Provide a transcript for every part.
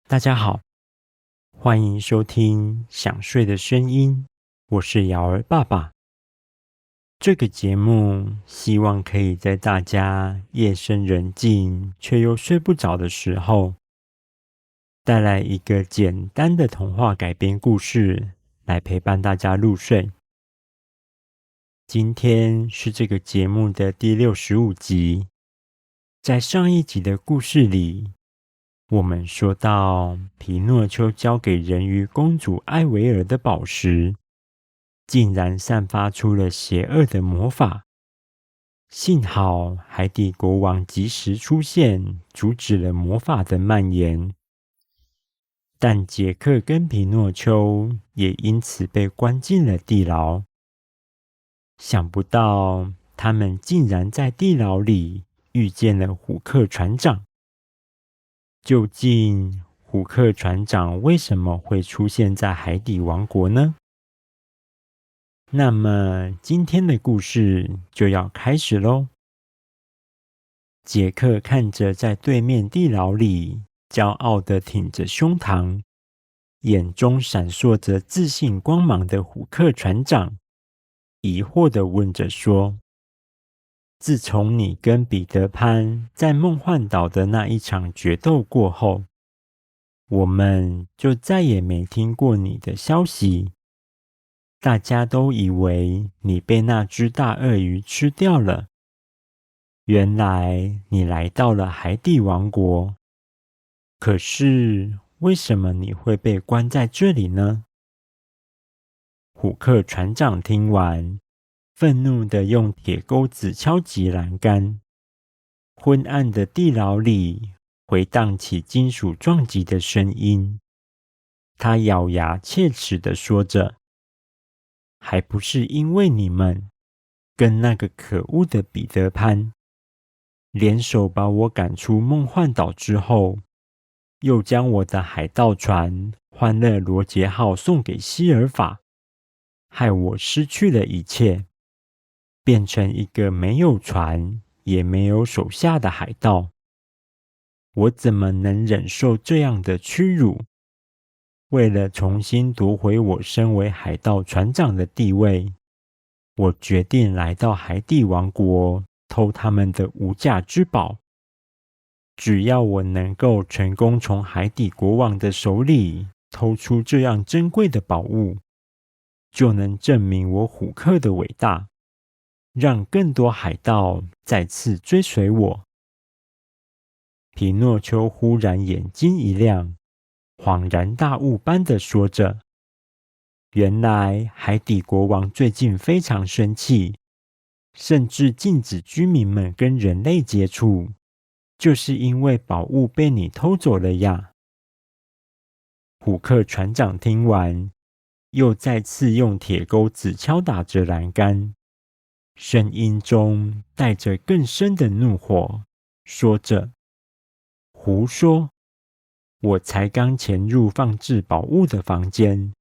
大家好，欢迎收听《想睡的声音》，我是瑶儿爸爸。这个节目希望可以在大家夜深人静却又睡不着的时候，带来一个简单的童话改编故事，来陪伴大家入睡。今天是这个节目的第65集。在上一集的故事里，我们说到皮诺丘交给人鱼公主艾维尔的宝石，竟然散发出了邪恶的魔法。幸好海底国王及时出现，阻止了魔法的蔓延。但杰克跟皮诺丘也因此被关进了地牢。想不到他们竟然在地牢里遇见了虎克船长。究竟虎克船长为什么会出现在海底王国呢？那么今天的故事就要开始咯。杰克看着在对面地牢里骄傲地挺着胸膛，眼中闪烁着自信光芒的虎克船长，疑惑地问着说：自从你跟彼得潘在梦幻岛的那一场决斗过后，我们就再也没听过你的消息。大家都以为你被那只大鳄鱼吃掉了。原来你来到了海底王国。可是为什么你会被关在这里呢？虎克船长听完，愤怒地用铁钩子敲击栏杆。昏暗的地牢里回荡起金属撞击的声音。他咬牙切齿地说着：还不是因为你们跟那个可恶的彼得潘联手把我赶出梦幻岛之后，又将我的海盗船欢乐罗杰号送给希尔法，害我失去了一切，变成一个没有船也没有手下的海盗。我怎么能忍受这样的屈辱？为了重新夺回我身为海盗船长的地位，我决定来到海底王国偷他们的无价之宝。只要我能够成功从海底国王的手里偷出这样珍贵的宝物，就能证明我虎克的伟大，让更多海盗再次追随我。皮诺丘忽然眼睛一亮，恍然大悟般地说着：原来海底国王最近非常生气，甚至禁止居民们跟人类接触，就是因为宝物被你偷走了呀。虎克船长听完，又再次用铁钩子敲打着栏杆，声音中带着更深的怒火，说着：胡说！我才刚潜入放置宝物的房间，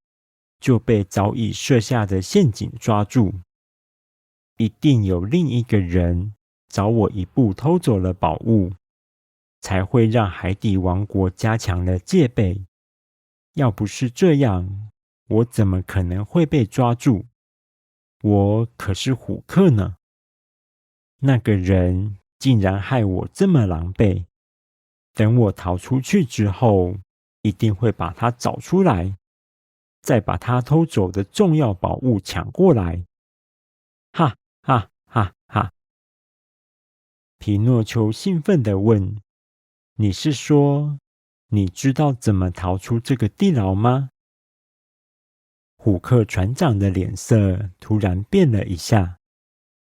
就被早已设下的陷阱抓住。一定有另一个人早我一步偷走了宝物，才会让海底王国加强了戒备。要不是这样，我怎么可能会被抓住？我可是虎克呢！那个人竟然害我这么狼狈。等我逃出去之后，一定会把他找出来，再把他偷走的重要宝物抢过来。哈哈哈哈！皮诺丘兴奋地问：你是说，你知道怎么逃出这个地牢吗？虎克船长的脸色突然变了一下，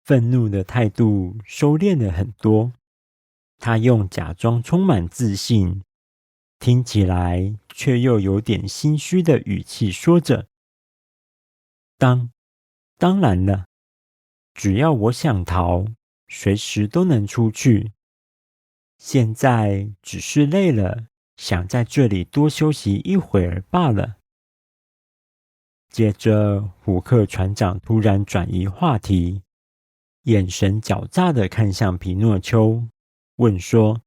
愤怒的态度收敛了很多。他用假装充满自信，听起来却又有点心虚的语气说着：当然了，只要我想逃，随时都能出去。现在只是累了，想在这里多休息一会儿罢了。接着，虎克船长突然转移话题，眼神狡诈地看向皮诺丘，问说：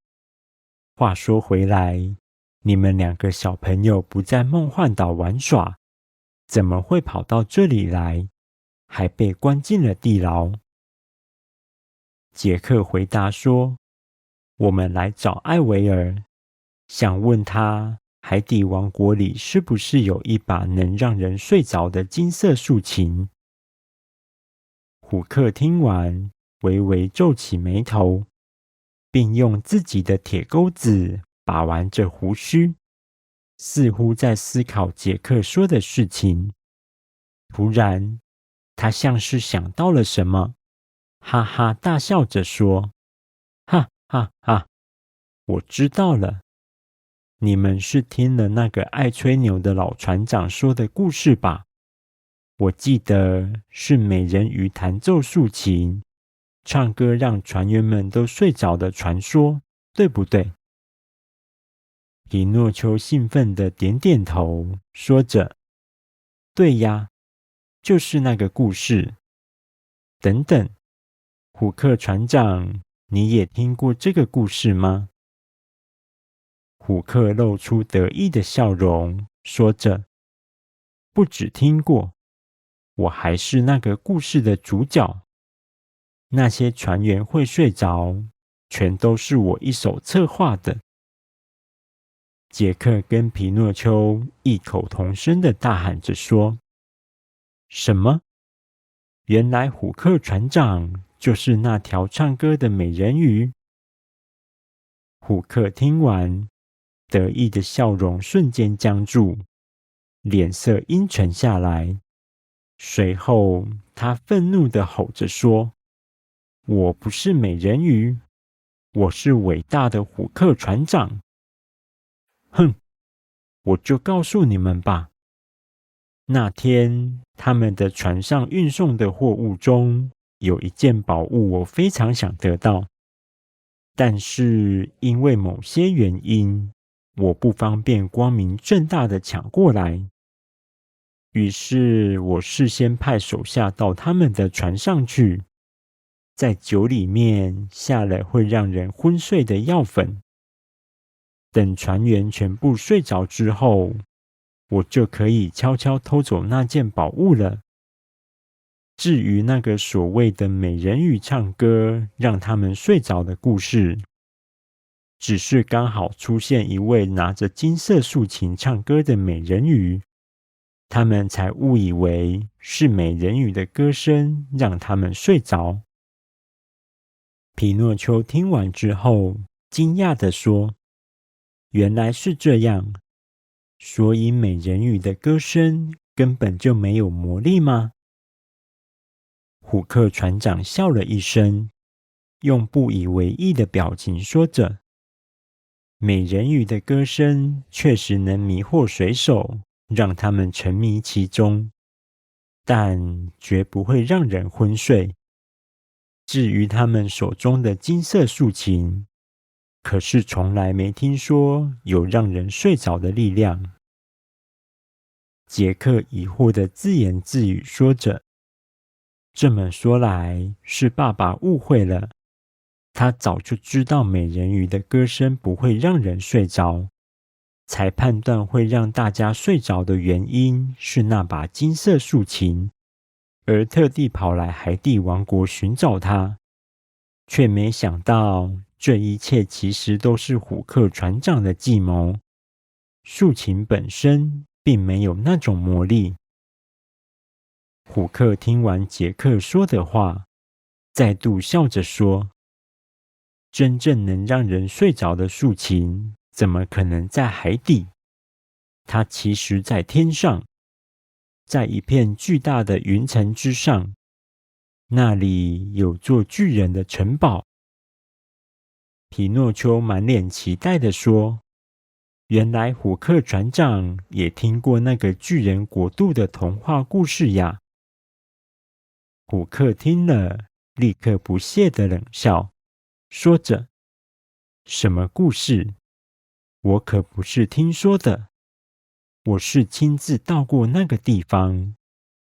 话说回来，你们2个小朋友不在梦幻岛玩耍，怎么会跑到这里来，还被关进了地牢？”杰克回答说：“我们来找艾维尔，想问他海底王国里是不是有一把能让人睡着的金色竖琴。”虎克听完，微微皱起眉头，并用自己的铁钩子把玩着胡须，似乎在思考杰克说的事情。突然，他像是想到了什么，哈哈大笑着说：“哈哈哈，我知道了，你们是听了那个爱吹牛的老船长说的故事吧？我记得是美人鱼弹奏竖琴，唱歌让船员们都睡着的传说，对不对？”皮诺丘兴奋地点点头，说着：“对呀，就是那个故事。等等，虎克船长，你也听过这个故事吗？”虎克露出得意的笑容，说着：“不只听过，我还是那个故事的主角。那些船员会睡着，全都是我一手策划的。”杰克跟皮诺丘异口同声地大喊着说：“什么？原来虎克船长就是那条唱歌的美人鱼？”虎克听完，得意的笑容瞬间僵住，脸色阴沉下来。随后，他愤怒地吼着说：“我不是美人鱼，我是伟大的虎克船长！哼，我就告诉你们吧。那天，他们的船上运送的货物中，有一件宝物我非常想得到，但是因为某些原因，我不方便光明正大的抢过来。于是我事先派手下到他们的船上去，在酒里面下了会让人昏睡的药粉。等船员全部睡着之后，我就可以悄悄偷走那件宝物了。至于那个所谓的美人鱼唱歌让他们睡着的故事，只是刚好出现一位拿着金色竖琴唱歌的美人鱼，他们才误以为是美人鱼的歌声让他们睡着。皮诺丘听完之后，惊讶地说：“原来是这样，所以美人鱼的歌声根本就没有魔力吗？”虎克船长笑了一声，用不以为意的表情说着：“美人鱼的歌声确实能迷惑水手，让他们沉迷其中，但绝不会让人昏睡。至于他们手中的金色竖琴，可是从来没听说有让人睡着的力量。”杰克疑惑地自言自语说着：“这么说来，是爸爸误会了。他早就知道美人鱼的歌声不会让人睡着，才判断会让大家睡着的原因是那把金色竖琴，而特地跑来海底王国寻找它，却没想到这一切其实都是虎克船长的计谋。竖琴本身并没有那种魔力。”虎克听完杰克说的话，再度笑着说：“真正能让人睡着的竖琴，怎么可能在海底？它其实在天上，在一片巨大的云层之上，那里有座巨人的城堡。”皮诺丘满脸期待地说：“原来虎克船长也听过那个巨人国度的童话故事呀。”虎克听了，立刻不屑地冷笑，说着：“什么故事？我可不是听说的，我是亲自到过那个地方，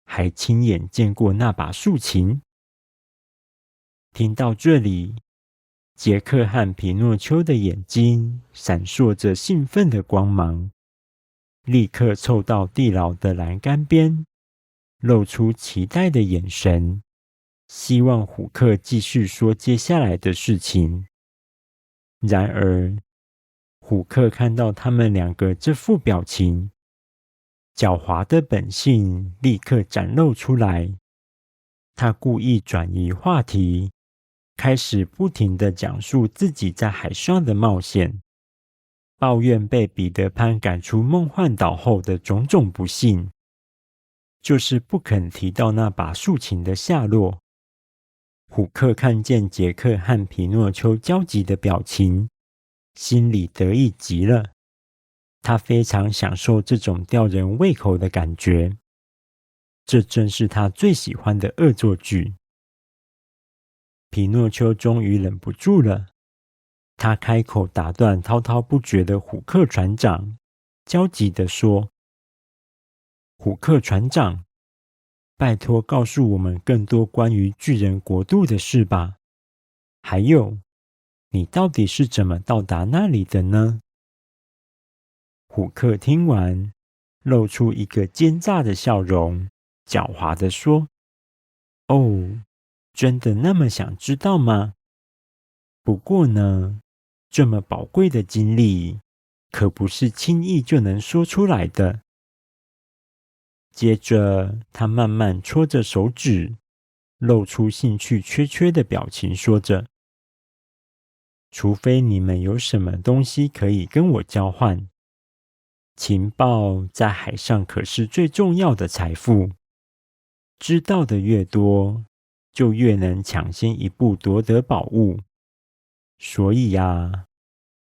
还亲眼见过那把竖琴。”听到这里，杰克和皮诺丘的眼睛闪烁着兴奋的光芒，立刻凑到地牢的栏杆边，露出期待的眼神，希望虎克继续说接下来的事情。然而，虎克看到他们两个这副表情，狡猾的本性立刻展露出来。他故意转移话题，开始不停地讲述自己在海上的冒险，抱怨被彼得潘赶出梦幻岛后的种种不幸，就是不肯提到那把竖琴的下落。虎克看见杰克和皮诺丘焦急的表情，心里得意极了。他非常享受这种吊人胃口的感觉，这正是他最喜欢的恶作剧。皮诺丘终于忍不住了，他开口打断滔滔不绝的虎克船长，焦急地说：虎克船长，拜托告诉我们更多关于巨人国度的事吧。还有，你到底是怎么到达那里的呢？虎克听完，露出一个奸诈的笑容，狡猾地说：哦，真的那么想知道吗？不过呢，这么宝贵的经历，可不是轻易就能说出来的。接着，他慢慢搓着手指，露出兴趣缺缺的表情，说着：除非你们有什么东西可以跟我交换，情报在海上可是最重要的财富，知道的越多，就越能抢先一步夺得宝物。所以啊，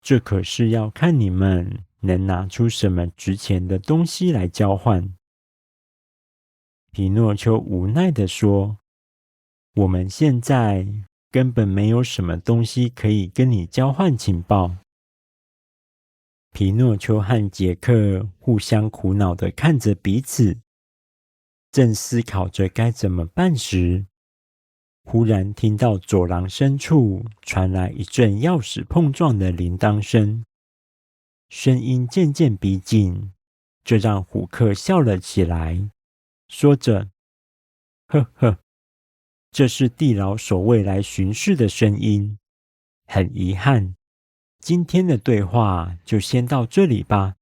这可是要看你们能拿出什么值钱的东西来交换。皮诺丘无奈地说：我们现在根本没有什么东西可以跟你交换情报。皮诺丘和杰克互相苦恼地看着彼此，正思考着该怎么办时，忽然听到走廊深处传来一阵钥匙碰撞的铃铛声，声音渐渐逼近，这让虎克笑了起来，说着：呵呵，这是地牢守卫来巡视的声音。很遗憾，今天的对话就先到这里吧。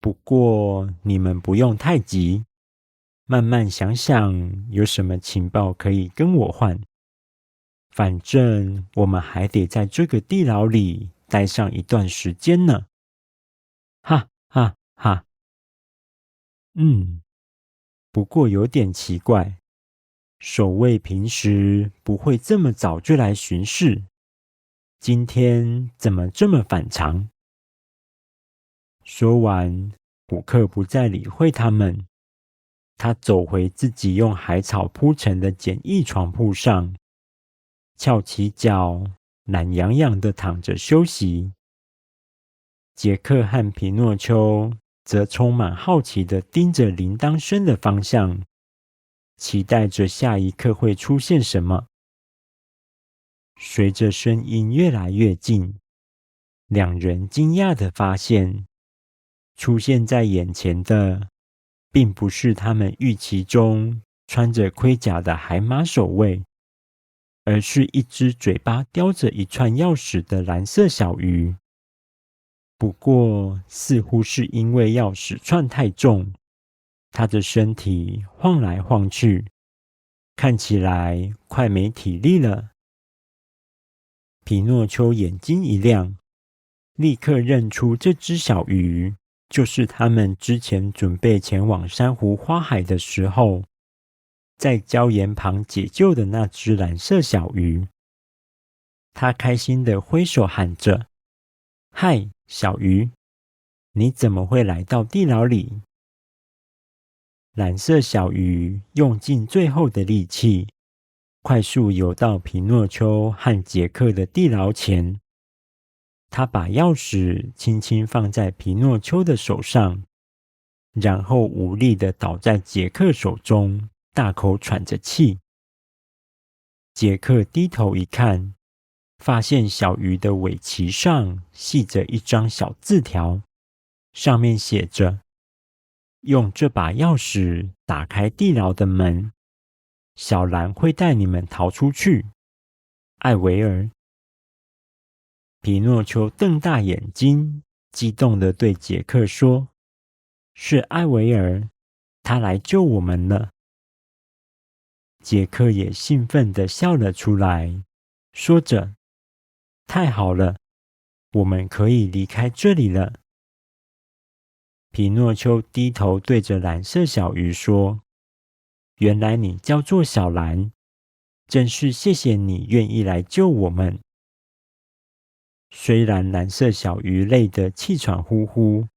不过你们不用太急，慢慢想想有什么情报可以跟我换。反正我们还得在这个地牢里待上一段时间呢。哈哈哈。不过有点奇怪，守卫平时不会这么早就来巡视，今天怎么这么反常？说完，虎克不再理会他们，他走回自己用海草铺成的简易床铺上，翘起脚，懒洋洋地躺着休息。杰克和皮诺丘则充满好奇地盯着铃铛声的方向，期待着下一刻会出现什么。随着声音越来越近，两人惊讶地发现，出现在眼前的并不是他们预期中穿着盔甲的海马守卫，而是一只嘴巴叼着一串钥匙的蓝色小鱼。不过，似乎是因为钥匙串太重，他的身体晃来晃去，看起来快没体力了。皮诺丘眼睛一亮，立刻认出这只小鱼就是他们之前准备前往珊瑚花海的时候，在礁岩旁解救的那只蓝色小鱼。他开心地挥手喊着：嗨，小鱼，你怎么会来到地牢里？蓝色小鱼用尽最后的力气，快速游到皮诺丘和杰克的地牢前。他把钥匙轻轻放在皮诺丘的手上，然后无力地倒在杰克手中，大口喘着气。杰克低头一看，发现小鱼的尾鳍上系着一张小字条，上面写着：用这把钥匙打开地牢的门，小兰会带你们逃出去。艾维尔。皮诺丘瞪大眼睛，激动地对杰克说：是艾维尔，他来救我们了。杰克也兴奋地笑了出来，说着：太好了，我们可以离开这里了。皮诺丘低头对着蓝色小鱼说：原来你叫做小兰，真是谢谢你愿意来救我们。虽然蓝色小鱼累得气喘呼呼，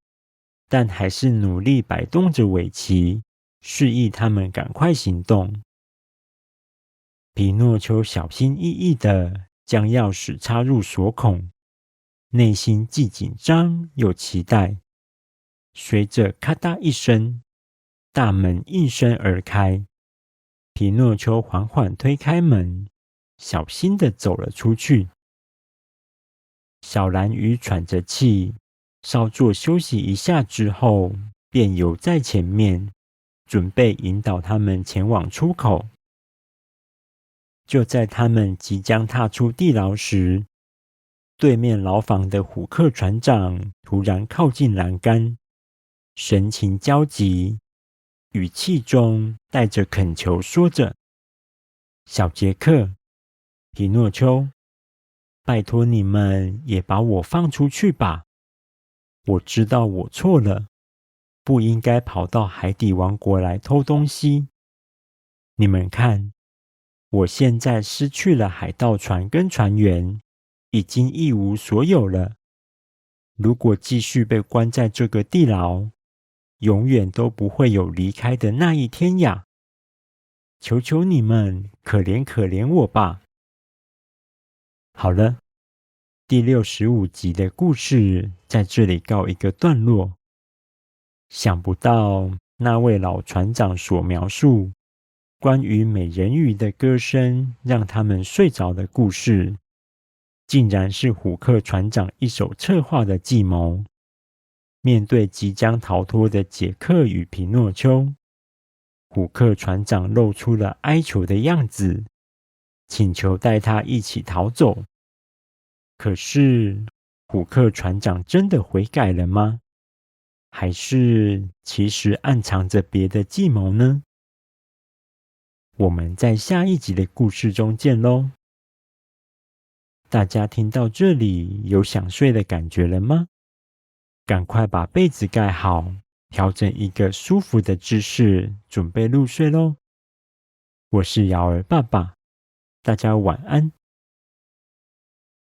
但还是努力摆动着尾鳍，示意他们赶快行动。皮诺丘小心翼翼地将钥匙插入锁孔，内心既紧张又期待。随着咔嗒一声，大门应声而开。皮诺丘缓缓推开门，小心地走了出去。小蓝鱼喘着气，稍作休息一下之后，便游在前面，准备引导他们前往出口。就在他们即将踏出地牢时，对面牢房的虎克船长突然靠近栏杆，神情焦急，语气中带着恳求，说着：小杰克，皮诺丘，拜托你们也把我放出去吧。我知道我错了，不应该跑到海底王国来偷东西。你们看，我现在失去了海盗船跟船员，已经一无所有了。如果继续被关在这个地牢，永远都不会有离开的那一天呀！求求你们，可怜可怜我吧！好了，第65集的故事在这里告一个段落。想不到那位老船长所描述关于美人鱼的歌声让他们睡着的故事，竟然是虎克船长一手策划的计谋。面对即将逃脱的杰克与皮诺丘，虎克船长露出了哀求的样子，请求带他一起逃走。可是，虎克船长真的悔改了吗？还是其实暗藏着别的计谋呢？我们在下一集的故事中见咯。大家听到这里有想睡的感觉了吗？赶快把被子盖好，调整一个舒服的姿势，准备入睡咯。我是瑶儿爸爸，大家晚安。